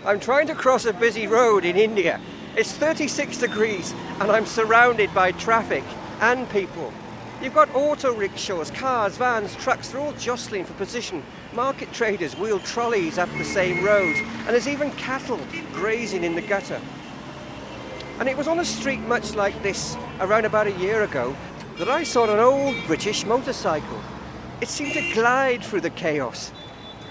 I'm trying to cross a busy road in India. It's 36 degrees and I'm surrounded by traffic and people. You've got auto rickshaws, cars, vans, trucks, they're all jostling for position. Market traders wheel trolleys up the same road, and there's even cattle grazing in the gutter. And it was on a street much like this around about a year ago that I saw an old British motorcycle. It seemed to glide through the chaos.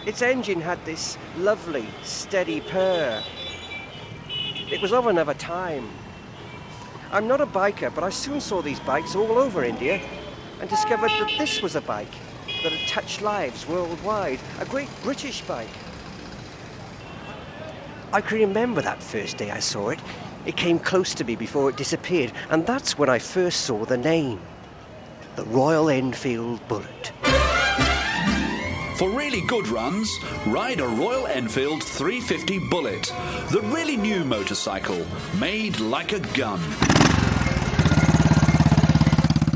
Its engine had this lovely, steady purr. It was of another time. I'm not a biker, but I soon saw these bikes all over India and discovered that this was a bike that had touched lives worldwide, a great British bike. I can remember that first day I saw it. It came close to me before it disappeared, and that's when I first saw the name, the Royal Enfield Bullet. For really good runs, ride a Royal Enfield 350 Bullet, the really new motorcycle, made like a gun.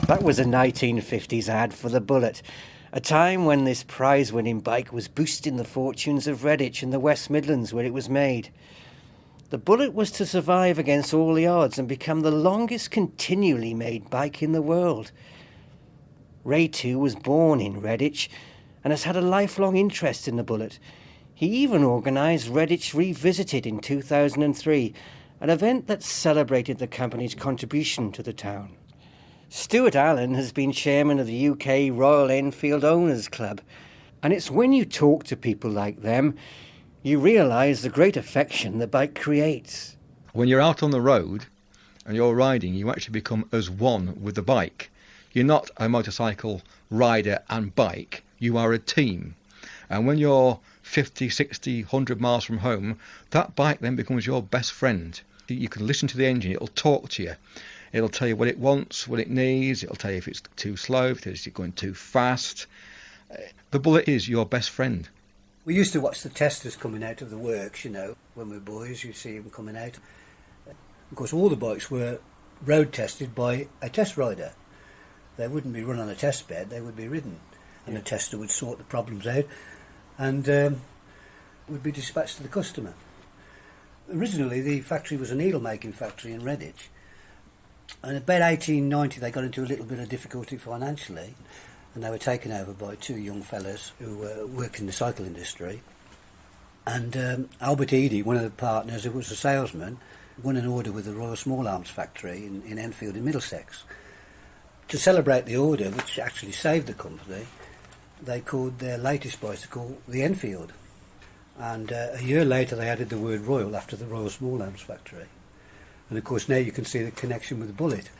That was a 1950s ad for the Bullet, a time when this prize-winning bike was boosting the fortunes of Redditch in the West Midlands where it was made. The Bullet was to survive against all the odds and become the longest continually made bike in the world. Ray too was born in Redditch and has had a lifelong interest in the Bullet. He even organised Redditch Revisited in 2003, an event that celebrated the company's contribution to the town. Stuart Allen has been chairman of the UK Royal Enfield Owners Club, and it's when you talk to people like them, you realise the great affection the bike creates. When you're out on the road and you're riding, you actually become as one with the bike. You're not a motorcycle rider and bike, you are a team. And when you're 50, 60, 100 miles from home, that bike then becomes your best friend. You can listen to the engine, it'll talk to you. It'll tell you what it wants, what it needs, it'll tell you if it's too slow, if it's going too fast. The Bullet is your best friend. We used to watch the testers coming out of the works, when we were boys, you'd see them coming out. Of course, all the bikes were road tested by a test rider. They wouldn't be run on a test bed, they would be ridden. And the tester would sort the problems out and would be dispatched to the customer. Originally, the factory was a needle-making factory in Redditch. And about 1890, they got into a little bit of difficulty financially, and they were taken over by two young fellas who worked in the cycle industry. And Albert Eadie, one of the partners, who was a salesman, won an order with the Royal Small Arms factory in Enfield in Middlesex. To celebrate the order, which actually saved the company, they called their latest bicycle the Enfield. And a year later they added the word Royal after the Royal Small Arms factory. And of course now you can see the connection with the Bullet.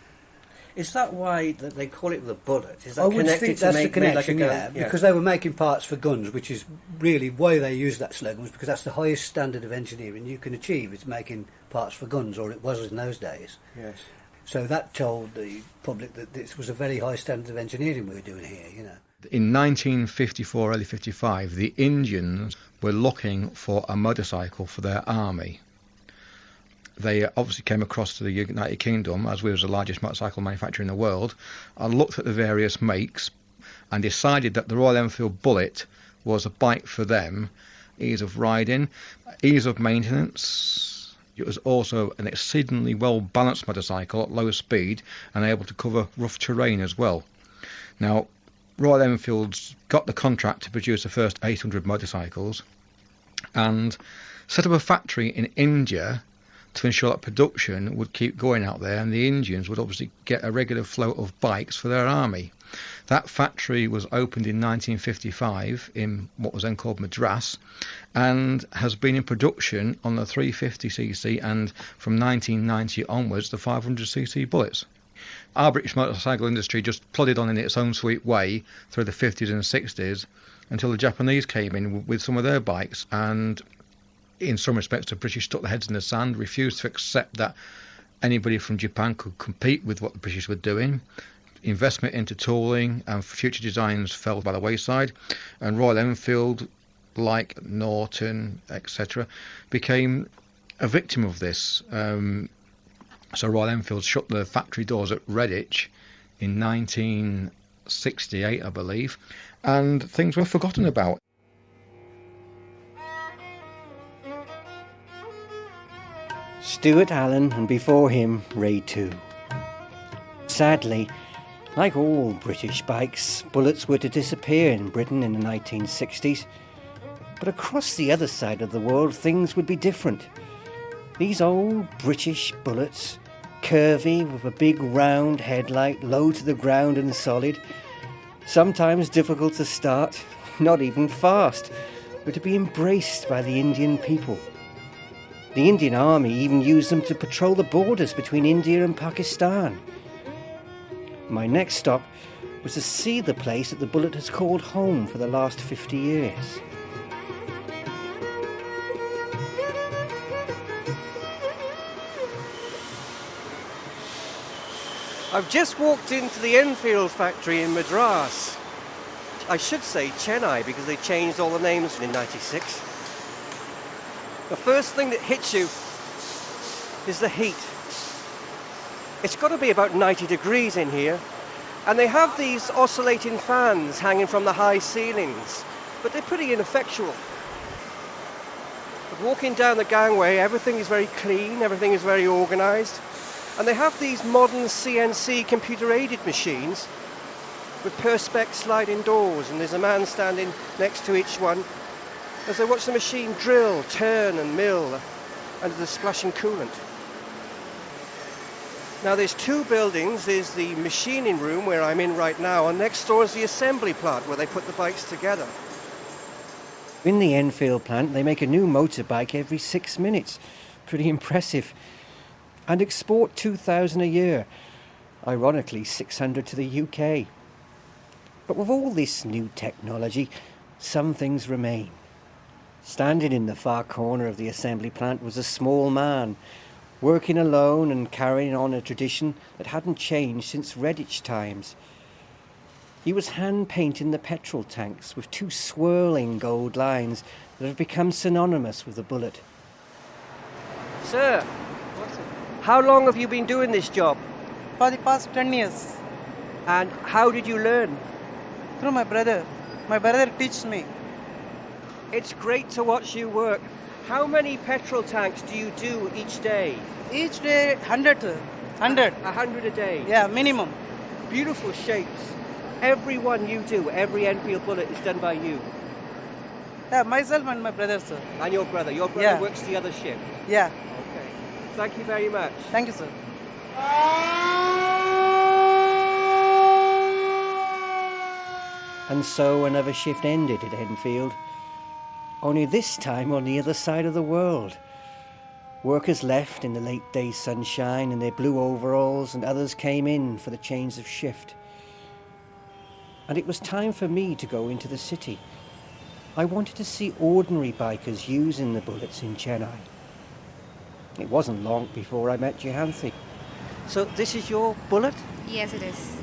Is that why they call it the Bullet? Is that I would connected think to that's make the connection, like a gun? because they were making parts for guns, which is really why they use that slogan, was because that's the highest standard of engineering you can achieve. It's making parts for guns, or it was in those days. Yes. So that told the public that this was a very high standard of engineering we were doing here, In 1954, early 55, the Indians were looking for a motorcycle for their army. They obviously came across to the United Kingdom, as we was the largest motorcycle manufacturer in the world, and looked at the various makes and decided that the Royal Enfield Bullet was a bike for them. Ease of riding, ease of maintenance. It was also an exceedingly well-balanced motorcycle at low speed and able to cover rough terrain as well. Now, Royal Enfield's got the contract to produce the first 800 motorcycles and set up a factory in India to ensure that production would keep going out there, and the Indians would obviously get a regular flow of bikes for their army. That factory was opened in 1955 in what was then called Madras, and has been in production on the 350cc and from 1990 onwards the 500cc Bullets. Our British motorcycle industry just plodded on in its own sweet way through the 50s and 60s until the Japanese came in with some of their bikes, and in some respects the British stuck their heads in the sand, refused to accept that anybody from Japan could compete with what the British were doing. Investment into tooling and future designs fell by the wayside, and Royal Enfield, like Norton, etc., became a victim of this. So Royal Enfield shut the factory doors at Redditch in 1968, I believe, and things were forgotten about. Stuart Allen, and before him, Ray 2. Sadly, like all British bikes, bullets were to disappear in Britain in the 1960s. But across the other side of the world, things would be different. These old British bullets, curvy with a big round headlight, low to the ground and solid, sometimes difficult to start, not even fast, were to be embraced by the Indian people. The Indian Army even used them to patrol the borders between India and Pakistan. My next stop was to see the place that the Bullet has called home for the last 50 years. I've just walked into the Enfield factory in Madras. I should say Chennai because they changed all the names in '96. The first thing that hits you is the heat. It's got to be about 90 degrees in here, and they have these oscillating fans hanging from the high ceilings, but they're pretty ineffectual. But walking down the gangway, everything is very clean, everything is very organised, and they have these modern CNC computer-aided machines with perspex sliding doors, and there's a man standing next to each one as I watch the machine drill, turn and mill under the splashing coolant. Now there's two buildings. There's the machining room where I'm in right now, and next door is the assembly plant where they put the bikes together. In the Enfield plant they make a new motorbike every 6 minutes. Pretty impressive. And export 2,000 a year. Ironically 600 to the UK. But with all this new technology, some things remain. Standing in the far corner of the assembly plant was a small man, working alone and carrying on a tradition that hadn't changed since Redditch times. He was hand-painting the petrol tanks with two swirling gold lines that have become synonymous with the Bullet. Sir, how long have you been doing this job? For the past 10 years. And how did you learn? Through my brother. My brother teaches me. It's great to watch you work. How many petrol tanks do you do each day? Each day 100. 100 a day? Yeah, minimum. Beautiful shapes. Every one you do, every Enfield Bullet is done by you. Yeah, myself and my brother, sir. And your brother? Your brother Yeah. works the other shift? Yeah. Okay. Thank you very much. Thank you, sir. And so another shift ended at Enfield. Only this time on the other side of the world. Workers left in the late day sunshine in their blue overalls, and others came in for the change of shift. And it was time for me to go into the city. I wanted to see ordinary bikers using the Bullets in Chennai. It wasn't long before I met Jayanthi. So this is your Bullet? Yes, it is.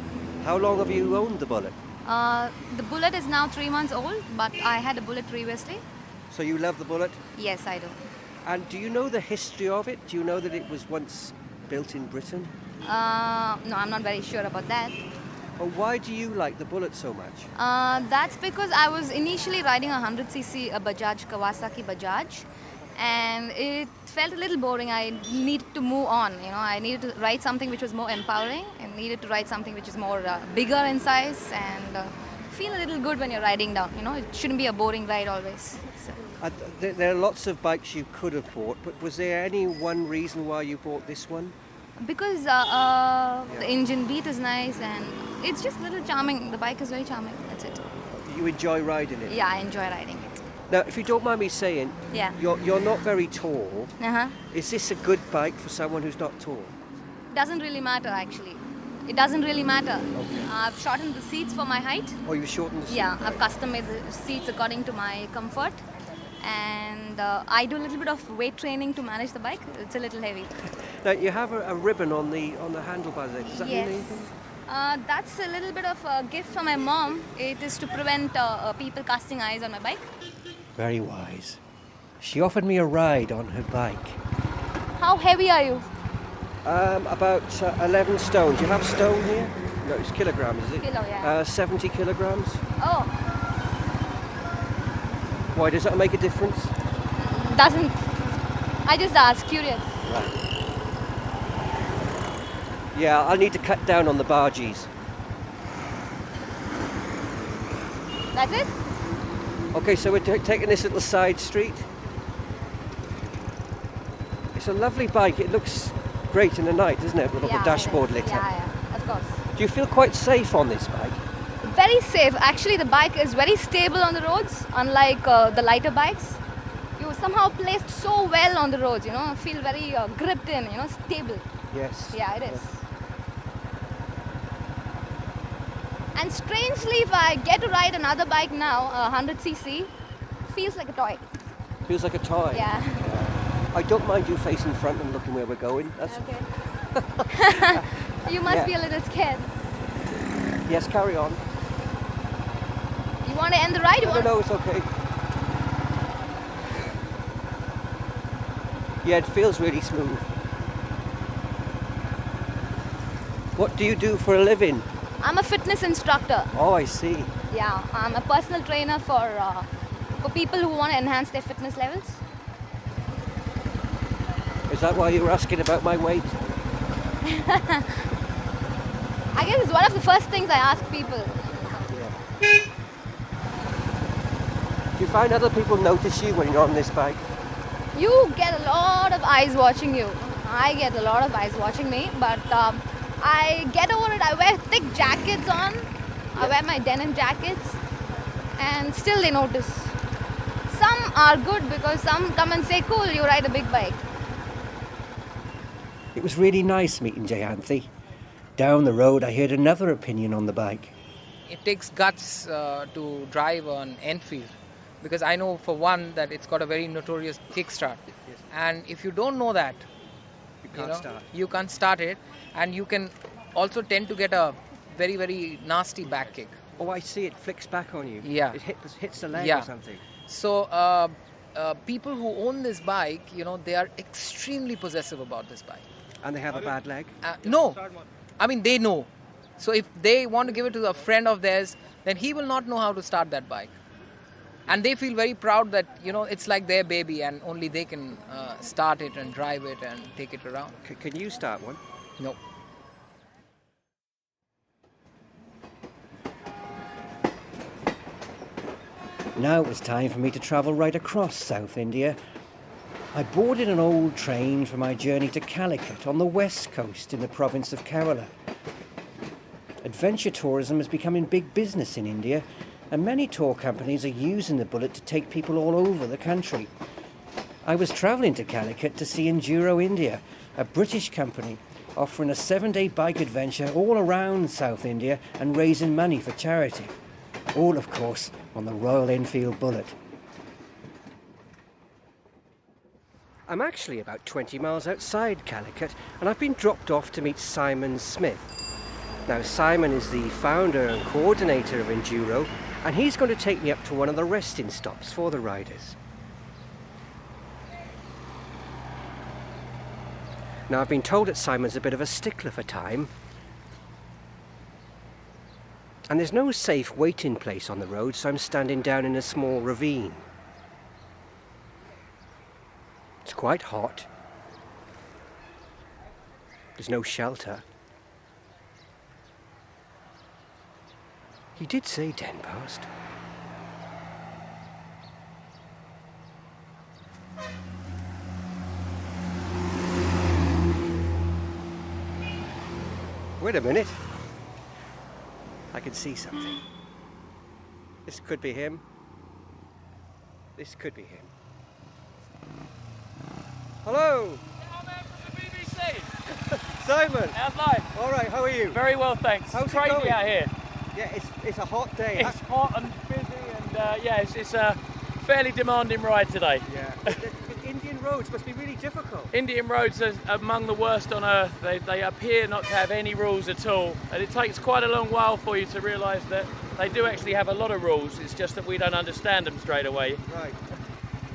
How long have you owned the Bullet? The Bullet is now 3 months old, but I had a Bullet previously. So you love the Bullet? Yes, I do. And do you know the history of it? Do you know that it was once built in Britain? No, I'm not very sure about that. Or why do you like the Bullet so much? That's because I was initially riding a 100cc Bajaj, Kawasaki Bajaj, and it felt a little boring. I needed to move on, I needed to ride something which was more empowering, and needed to ride something which is more bigger in size and feel a little good when you're riding down, it shouldn't be a boring ride always. So. There are lots of bikes you could have bought, but was there any one reason why you bought this one? Because the engine beat is nice and it's just a little charming. The bike is very charming, that's it. You enjoy riding it? Yeah, I enjoy riding it. Now, if you don't mind me saying, yeah. you're not very tall. Uh-huh. Is this a good bike for someone who's not tall? Doesn't really matter, actually. It doesn't really matter. Okay. I've shortened the seats for my height. Oh, you shortened the seat? Yeah, I've custom-made the seats according to my comfort. And I do a little bit of weight training to manage the bike. It's a little heavy. Now, you have a ribbon on the handlebars there. Does that mean anything? That's a little bit of a gift from my mom. It is to prevent people casting eyes on my bike. Very wise. She offered me a ride on her bike. How heavy are you? About 11 stone. Do you have stone here? No, it's kilograms, is it? Kilo, yeah. 70 kilograms. Oh. Why, does that make a difference? Doesn't. I just asked, curious. Right. Yeah, I'll need to cut down on the bargees. That's it? Okay, so we're taking this little side street. It's a lovely bike. It looks great in the night, doesn't it? With the dashboard lit up. Yeah, of course. Do you feel quite safe on this bike? Very safe. Actually, the bike is very stable on the roads, unlike the lighter bikes. You somehow placed so well on the roads, you know, feel very gripped in, you know, stable. Yes. Yeah, it is. Yes. And strangely, if I get to ride another bike now, 100cc, feels like a toy. Feels like a toy. Yeah. I don't mind you facing front and looking where we're going. That's Okay. You must be a little scared. Yes, carry on. You want to end the ride? No, it's okay. Yeah, it feels really smooth. What do you do for a living? I'm a fitness instructor. Oh, I see. Yeah, I'm a personal trainer for people who want to enhance their fitness levels. Is that why you were asking about my weight? I guess it's one of the first things I ask people. Yeah. Do you find other people notice you when you're on this bike? You get a lot of eyes watching you. I get a lot of eyes watching me, but I get over it. I wear thick jackets on. I wear my denim jackets, and still they notice. Some are good because some come and say, "Cool, you ride a big bike." It was really nice meeting Jayanthi. Down the road, I heard another opinion on the bike. It takes guts to drive an Enfield, because I know for one that it's got a very notorious kickstart. Yes. And if you don't know that, you can't start it, and you can also tend to get a very, very nasty back kick. Oh, I see. It flicks back on you. Yeah. It hits the leg Yeah. or something. So people who own this bike, they are extremely possessive about this bike. And they have a bad leg? No, I mean they know. So if they want to give it to a friend of theirs, then he will not know how to start that bike. And they feel very proud that, it's like their baby and only they can start it and drive it and take it around. Can you start one? No. Now it was time for me to travel right across South India. I boarded an old train for my journey to Calicut on the west coast in the province of Kerala. Adventure tourism is becoming big business in India, and many tour companies are using the Bullet to take people all over the country. I was travelling to Calicut to see Enduro India, a British company offering a 7-day bike adventure all around South India and raising money for charity. All, of course, on the Royal Enfield Bullet. I'm actually about 20 miles outside Calicut, and I've been dropped off to meet Simon Smith. Now, Simon is the founder and coordinator of Enduro, and he's going to take me up to one of the resting stops for the riders. Now, I've been told that Simon's a bit of a stickler for time, and there's no safe waiting place on the road, so I'm standing down in a small ravine. It's quite hot. There's no shelter. He did say 10 past. Wait a minute. I can see something. This could be him. This could be him. Hello! Man from the BBC. Simon! How's life? All right, how are you? Very well, thanks. How's it Crazy going? out here. Yeah, it's a hot day. It's hot and busy, and it's a fairly demanding ride today. Yeah. The Indian roads must be really difficult. Indian roads are among the worst on earth. They appear not to have any rules at all, and it takes quite a long while for you to realise that they do actually have a lot of rules. It's just that we don't understand them straight away. Right.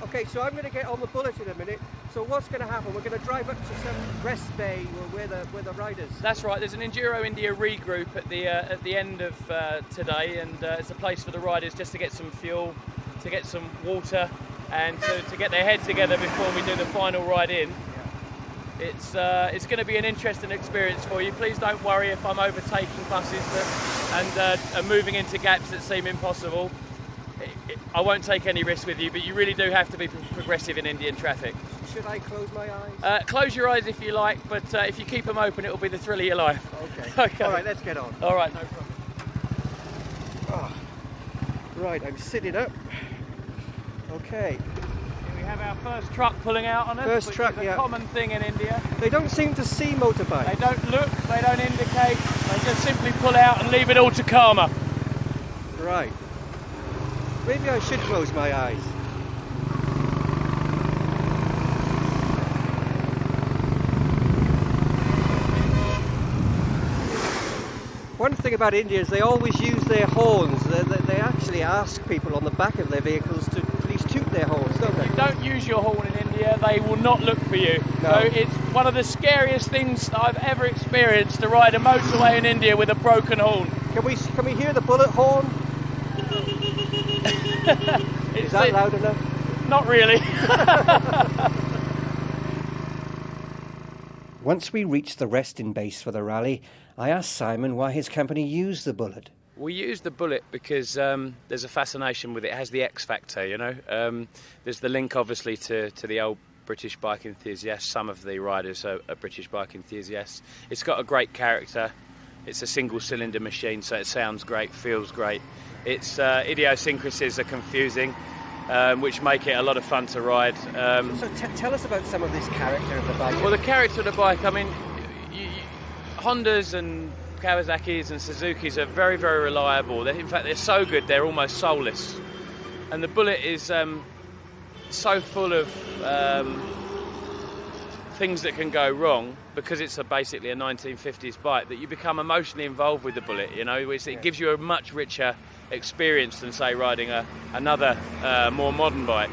Okay, so I'm going to get on the Bullet in a minute. So what's going to happen? We're going to drive up to some rest bay where the riders. That's right. There's an Enduro India regroup at the end of today, and it's a place for the riders just to get some fuel, to get some water, and to get their head together before we do the final ride in. It's going to be an interesting experience for you. Please don't worry if I'm overtaking buses and moving into gaps that seem impossible. I won't take any risks with you, but you really do have to be progressive in Indian traffic. Should I close my eyes? Close your eyes if you like, but if you keep them open, it'll be the thrill of your life. Okay. All right, let's get on. All right, no problem. Oh. Right, I'm sitting up. Okay. Here we have our first truck pulling out on us, First which truck, is a yeah. common thing in India. They don't seem to see motorbikes. They don't look, they don't indicate, they just simply pull out and leave it all to karma. Right. Maybe I should close my eyes. One thing about India is they always use their horns. They actually ask people on the back of their vehicles to please toot their horns, don't they? If you don't use your horn in India, they will not look for you. No. So it's one of the scariest things that I've ever experienced, to ride a motorway in India with a broken horn. Can we hear the bullet horn? Is that loud enough? Not really. Once we reached the resting base for the rally, I asked Simon why his company used the Bullet. We use the Bullet because there's a fascination with it. It has the X factor, you know. There's the link, obviously, to the old British bike enthusiasts. Some of the riders are British bike enthusiasts. It's got a great character. It's a single-cylinder machine, so it sounds great, feels great. Its idiosyncrasies are confusing, which make it a lot of fun to ride. So tell us about some of this character of the bike. Well, the character of the bike, I mean, Hondas and Kawasaki's and Suzuki's are very, very reliable. In fact, they're so good, they're almost soulless. And the Bullet is so full of things that can go wrong, because it's basically a 1950s bike, that you become emotionally involved with the Bullet. You know, it gives you a much richer experience than, say, riding another more modern bike.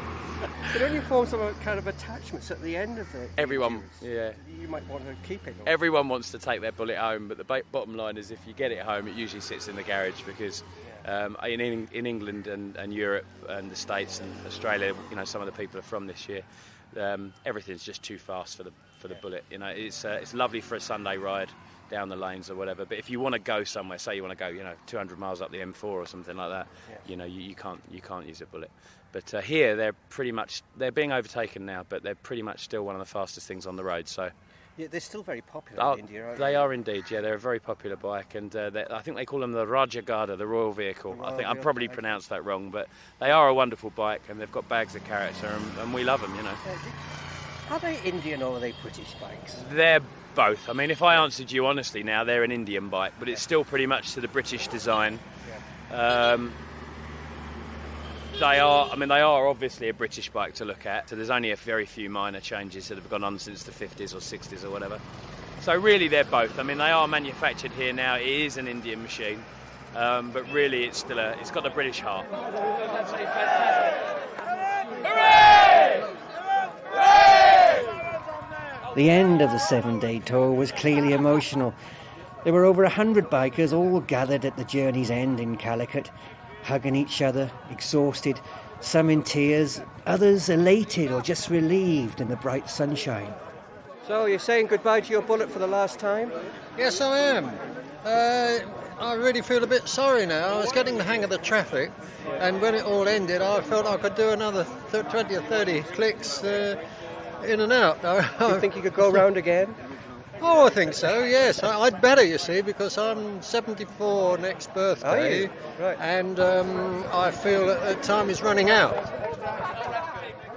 But don't you form some kind of attachments at the end of it? Everyone, yeah. You might want to keep it. Everyone wants to take their Bullet home, but the bottom line is, if you get it home, it usually sits in the garage, because in England and Europe and the States and Australia, you know, some of the people are from this year. Everything's just too fast for the Bullet. You know, it's lovely for a Sunday ride down the lanes or whatever. But if you want to go somewhere, say you want to go, 200 miles up the M4 or something like that, you can't use a Bullet. But here they're being overtaken now, but they're pretty much still one of the fastest things on the road. So. Yeah, they're still very popular in India, aren't they? They are indeed, yeah. They're a very popular bike, and I think they call them the Rajagada, the royal vehicle. I probably pronounced that wrong, but they are a wonderful bike, and they've got bags of character, and we love them, you know. Are they Indian or are they British bikes? They're both. I mean, if I answered you honestly now, they're an Indian bike, but it's still pretty much to the British design. They are obviously a British bike to look at, so there's only a very few minor changes that have gone on since the 50s or 60s or whatever. So really they're both. I mean, they are manufactured here now. It is an Indian machine, but really it's got a British heart. Absolutely fantastic. Hooray! The end of the 7-day tour was clearly emotional. There were over 100 bikers all gathered at the journey's end in Calicut, hugging each other, exhausted, some in tears, others elated or just relieved in the bright sunshine. So you're saying goodbye to your Bullet for the last time? Yes, I am. I really feel a bit sorry now. I was getting the hang of the traffic, and when it all ended, I felt I could do another 20 or 30 clicks in and out. Do you think you could go round again? Oh, I think so, yes. I'd better, you see, because I'm 74 next birthday. Are you? Right. And I feel that time is running out.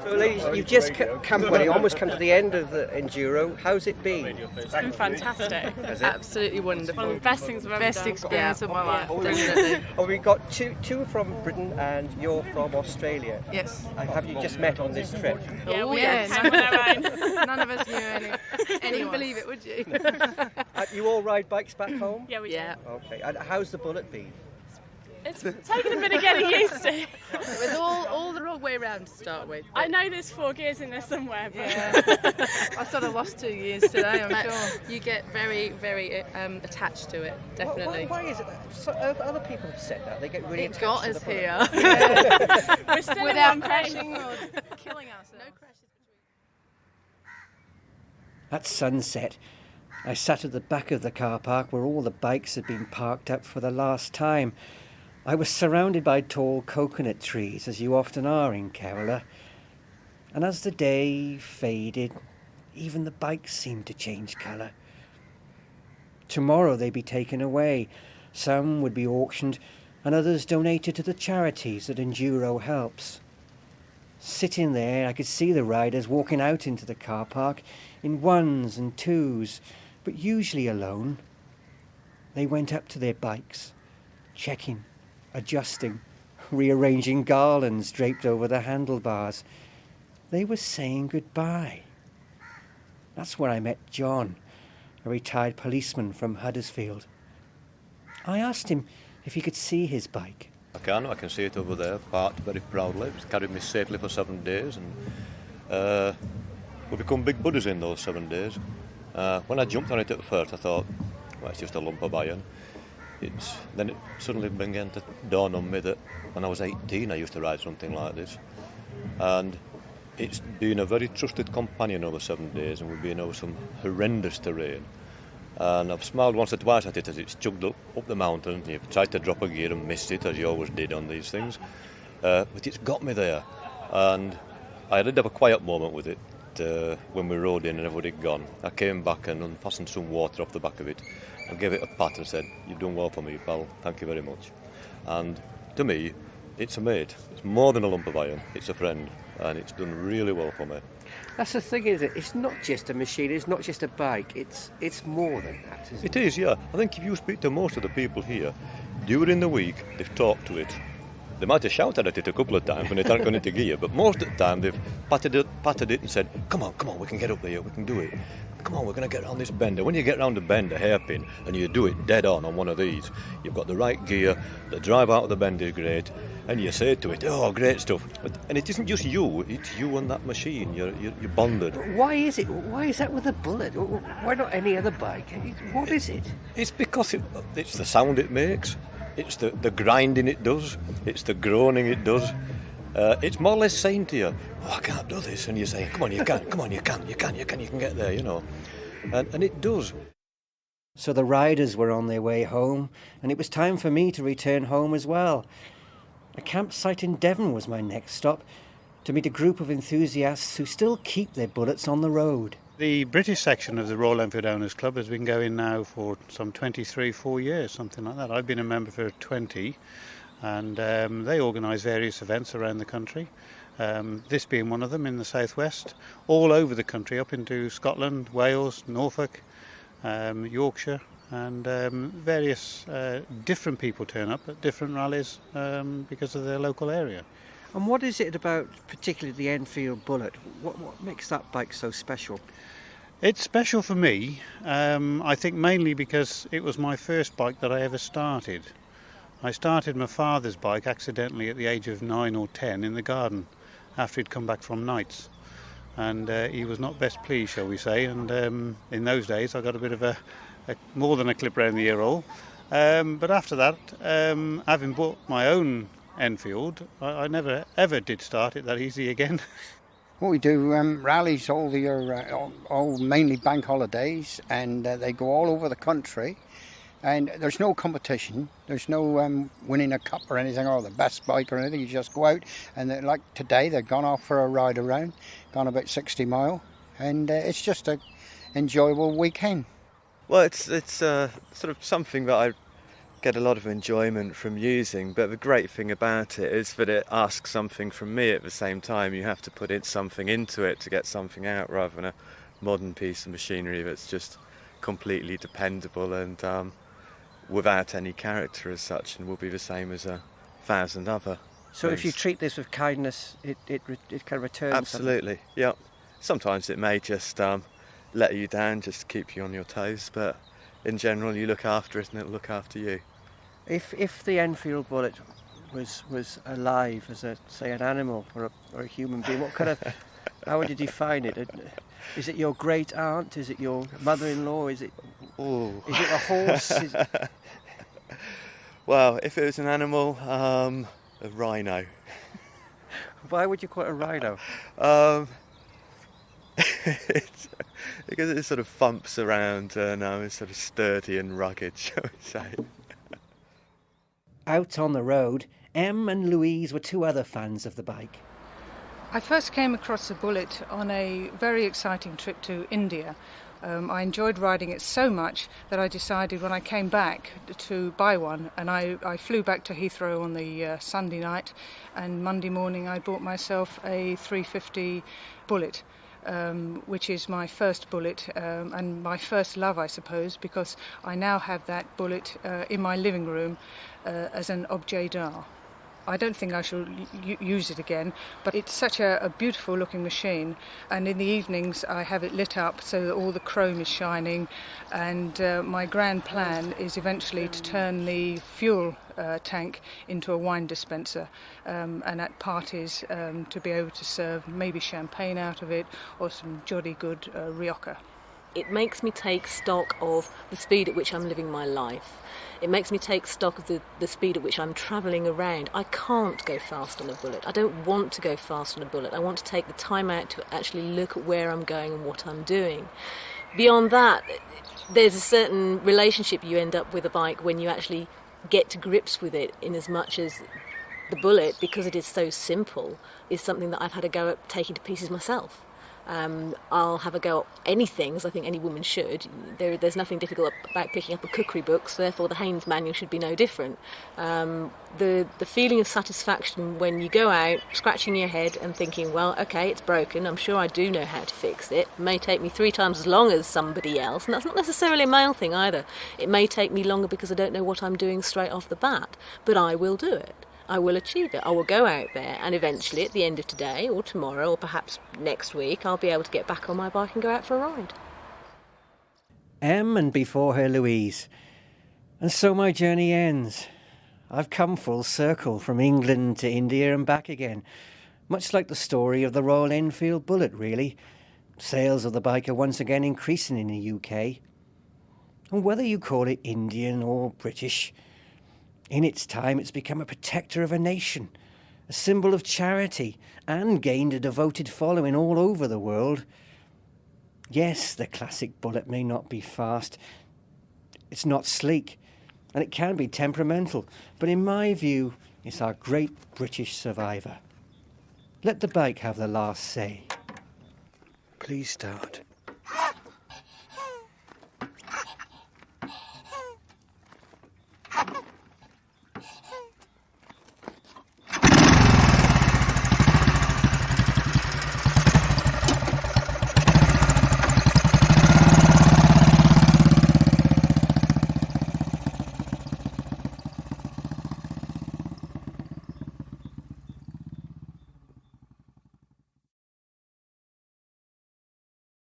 So, ladies, you've just almost come to the end of the Enduro. How's it been? It's been fantastic. Absolutely wonderful. One of the best things I've ever done. Experience of my life, definitely. Oh, we've got two from Britain and you're from Australia. Yes. Have you just met on this trip? Yeah, we yes. have our own. None of us knew anyone. Wouldn't believe it, would you? You all ride bikes back home? Yeah, we do. Okay. And how's the Bullet been? It's taken a bit of getting used to. It was all the wrong way round to start with. I know there's 4 gears in there somewhere, but yeah. I sort of lost 2 years today, I'm sure. You get very, very attached to it, definitely. Why is it that? Other people have said that. They get really attached got to us the Bullet. here. Yeah. we're still without in one crashing place. or killing us. No crashes. At sunset, I sat at the back of the car park where all the bikes had been parked up for the last time. I was surrounded by tall coconut trees, as you often are in Kerala. And as the day faded, even the bikes seemed to change colour. Tomorrow they'd be taken away. Some would be auctioned and others donated to the charities that Enduro helps. Sitting there, I could see the riders walking out into the car park in ones and twos, but usually alone. They went up to their bikes, checking, adjusting, rearranging garlands draped over the handlebars. They were saying goodbye. That's where I met John, a retired policeman from Huddersfield. I asked him if he could see his bike. I can see it over there, parked very proudly. It's carried me safely for 7 days, and we've become big buddies in those 7 days. When I jumped on it at first, I thought, well, it's just a lump of iron. Then it suddenly began to dawn on me that when I was 18 I used to ride something like this. And it's been a very trusted companion over 7 days, and we've been over some horrendous terrain. And I've smiled once or twice at it as it's chugged up the mountain. You've tried to drop a gear and missed it, as you always did on these things. But it's got me there. And I did have a quiet moment with it when we rode in and everybody had gone. I came back and unfastened some water off the back of it. I gave it a pat and said, "You've done well for me, pal. Thank you very much." And to me, it's a mate. It's more than a lump of iron. It's a friend. And it's done really well for me. That's the thing, isn't it? It's not just a machine, it's not just a bike, it's more than that, isn't it? It is, yeah. I think if you speak to most of the people here, during the week, they've talked to it. They might have shouted at it a couple of times when it hadn't gone into gear, but most of the time they've patted it and said, come on, we can get up there, we can do it. Come on, we're going to get around this bender. When you get around a bend, a hairpin, and you do it dead on one of these, you've got the right gear, the drive out of the bend is great, and you say to it, oh, great stuff. And it isn't just you, it's you and that machine. You're bonded. Why is it? Why is that with a Bullet? Why not any other bike? What is it? It's because it's the sound it makes. It's the grinding it does. It's the groaning it does. It's more or less saying to you, oh, I can't do this. And you're saying, come on, you can. Come on, you can get there, you know. And it does. So the riders were on their way home, and it was time for me to return home as well. A campsite in Devon was my next stop, to meet a group of enthusiasts who still keep their Bullets on the road. The British section of the Royal Enfield Owners Club has been going now for some 4 years, something like that. I've been a member for 20, and they organise various events around the country. This being one of them in the southwest, all over the country, up into Scotland, Wales, Norfolk, Yorkshire, and various different people turn up at different rallies because of their local area. And what is it about particularly the Enfield Bullet? What makes that bike so special? It's special for me, I think mainly because it was my first bike that I ever started. I started my father's bike accidentally at the age of 9 or 10 in the garden after he'd come back from nights. And he was not best pleased, shall we say, and in those days I got a bit of a more than a clip round the ear hole. But after that, having bought my own Enfield, I never ever did start it that easy again. Well, we do rallies all the year, all mainly bank holidays, and they go all over the country. And there's no competition. There's no winning a cup or anything, or the best bike or anything. You just go out, and like today, they've gone off for a ride around, gone about 60 mile, and it's just an enjoyable weekend. Well, it's sort of something that I get a lot of enjoyment from using, but the great thing about it is that it asks something from me at the same time. You have to put in something into it to get something out, rather than a modern piece of machinery that's just completely dependable and without any character as such, and will be the same as 1,000 other So things. if you treat this with kindness, it kind of returns Absolutely, something. yeah. Sometimes it may just let you down, just to keep you on your toes, but in general you look after it and it'll look after you. If the Enfield Bullet was alive as an animal or a human being, what kind of how would you define it? Is it your great aunt? Is it your mother-in-law? Is it a horse? Well, if it was an animal, a rhino. Why would you call it a rhino? Because it sort of thumps around and it's sort of sturdy and rugged, shall we say. Out on the road, Em and Louise were two other fans of the bike. I first came across the Bullet on a very exciting trip to India. I enjoyed riding it so much that I decided when I came back to buy one, and I flew back to Heathrow on the Sunday night, and Monday morning I bought myself a 350 Bullet, which is my first Bullet and my first love, I suppose, because I now have that Bullet in my living room as an objet d'art. I don't think I shall use it again, but it's such a beautiful looking machine, and in the evenings I have it lit up so that all the chrome is shining, and my grand plan is eventually to turn the fuel tank into a wine dispenser, and at parties to be able to serve maybe champagne out of it or some jolly good Rioja. It makes me take stock of the speed at which I'm living my life. It makes me take stock of the speed at which I'm travelling around. I can't go fast on a Bullet. I don't want to go fast on a Bullet. I want to take the time out to actually look at where I'm going and what I'm doing. Beyond that, there's a certain relationship you end up with a bike when you actually get to grips with it, in as much as the Bullet, because it is so simple, is something that I've had a go at taking to pieces myself. I'll have a go at anything, as I think any woman should. There's nothing difficult about picking up a cookery book, so therefore the Haynes manual should be no different. The feeling of satisfaction when you go out, scratching your head and thinking, well, okay, it's broken, I'm sure I do know how to fix it. It may take me 3 times as long as somebody else, and that's not necessarily a male thing either. It may take me longer because I don't know what I'm doing straight off the bat, but I will do it. I will achieve it. I will go out there, and eventually at the end of today or tomorrow or perhaps next week I'll be able to get back on my bike and go out for a ride. Em, and before her Louise. And so my journey ends. I've come full circle from England to India and back again. Much like the story of the Royal Enfield Bullet, really. Sales of the bike are once again increasing in the UK. And whether you call it Indian or British, in its time it's become a protector of a nation, a symbol of charity, and gained a devoted following all over the world. Yes, the classic Bullet may not be fast, it's not sleek, and it can be temperamental, but in my view, it's our great British survivor. Let the bike have the last say. Please start.